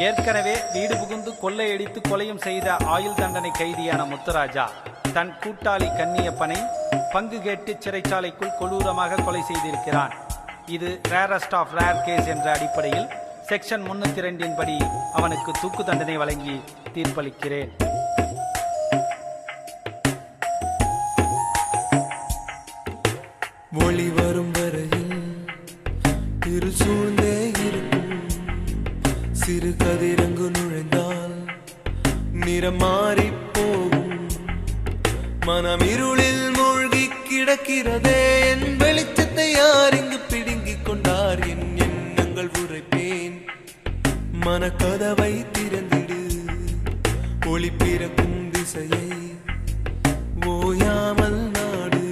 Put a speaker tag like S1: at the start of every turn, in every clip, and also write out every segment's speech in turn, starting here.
S1: ஏற்கனவே வீடு புகுந்து கொள்ளையடித்து கொலையும் செய்த ஆயுள் தண்டனை கைதியான முத்துராஜா தன் கூட்டாளி கன்னியப்பனை பங்கு கேட்டு சிறைச்சாலைக்குள் கொடூரமாக கொலை செய்திருக்கிறான். இது ரேரஸ்ட் ஆஃப் ரேர் கேஸ் என்ற அடிப்படையில் செக்ஷன் 302 படி அவனுக்கு தூக்கு தண்டனை வழங்கி தீர்ப்பளிக்கிறேன்.
S2: ஒளி வரும் வரையில் இரு சூழ்ந்தே இருக்கும். சிறு கதிரங்கு நுழைந்தால் நிறம் மாறி போகும். மனம் இருளில் மூழ்கி கிடக்கிறதே. என் வெளிச்சத்தை யார் இங்கு பிடுங்கிக் கொண்டார்? என் எண்ணங்கள் உரைப்பேன். மனக்கதவை திறந்திடு. ஒளி பிறக்கும் திசையை ஓயாமல் நாடு.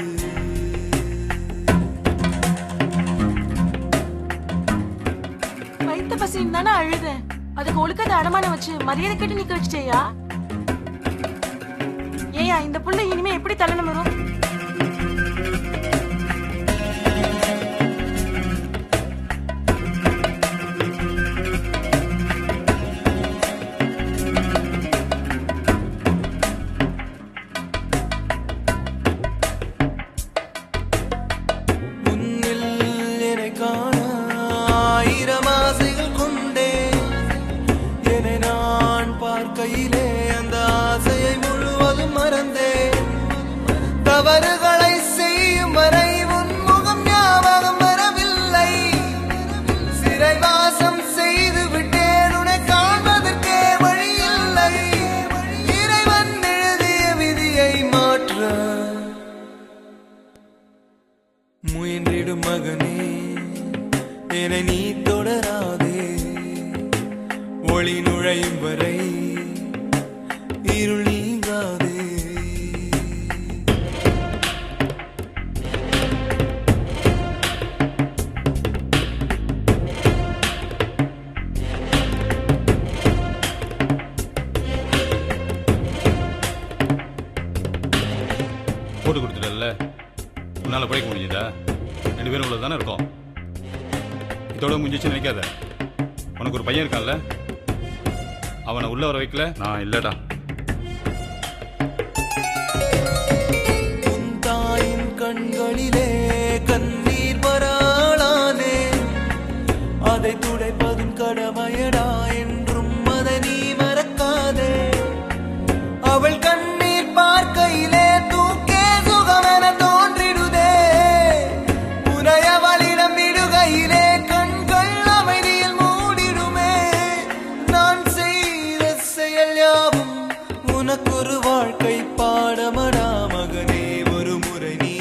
S3: வயிற்று பசின்னு தானே அழுத. அதுக்கு ஒழுக்கத்தை அடமானம் வச்சு மரியாதை கட்டி நிக்க வச்சுட்டேயா? ஏயா இந்த புள்ள இனிமே எப்படி தலை வரும்?
S2: தவறுகளை செய்யும் வரை உன் முகம் ஞாபகம் வரவில்லை. சிறைவாசம் செய்து விட்டேன். உன்னை காண்பதற்கே வழி இல்லை. இறைவன் எழுதிய விதியை மாற்ற முயன்றிடும் மகனே, என நீ தொடராதே. ஒளி நுழையும் வரை இருள் நீங்காதே.
S4: போட்டு கொடுத்துட்டல, உன்னால படிக்க முடியுதா? 2 பேரும் உள்ள தானே இருக்கோம். இதோட முடிஞ்சிச்சுன்னு நினைக்காத. உனக்கு ஒரு பையன் இருக்கான்ல, அவனை உள்ள வர வைக்கல நான் இல்லடா.
S2: உன் தாயின் கண்களிலே கண்ணீர் வராளானே. அதை துடைப்பதும் கடமையடா. என்றும் அதை நீ மறக்காதே. அவள் கண்ணீர் பார்க்கையிலே தூக்கே சுகமென தோன்றிடுதே. உனையவளிடம் விடுகையிலே கண்கள் அமைதியில் மூடிடுமே. நான் செய்த செயல் யாவும் உனக்கொரு வாழ்க்கை பாடமடா. மகனே, ஒரு முறை நீ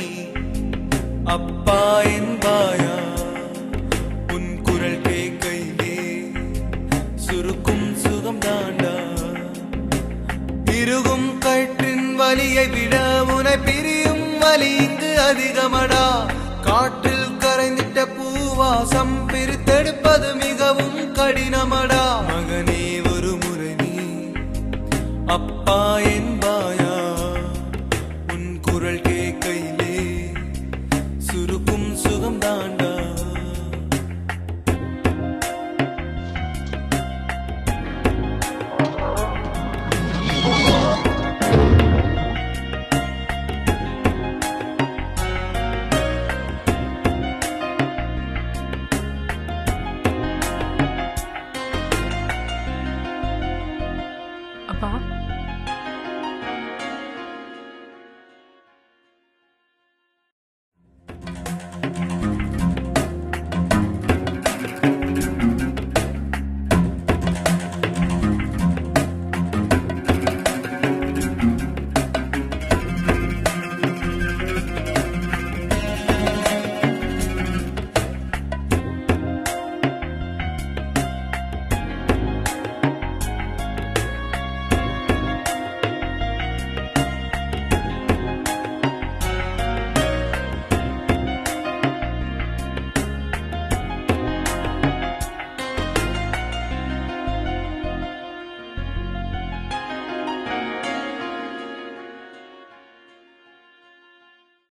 S2: அப்பா என்பாயா? உன் குரல் கேட்கையிலே சுருக்கும் சுகம் தாண்டா. இருகும் கற்றின் வலியை விட உனை பிரியும் வலி இங்கு அதிகமடா. காற்றில் கரைந்திட்ட பூவாசம் பிரித்தெடுப்பது மிகவும் கடினமடா. மகனே, ஒரு முறை நீ அப்பா என்பாயா? உன் குரல் கேட்கையிலே சுருக்கும் சுகம் தாண்டா.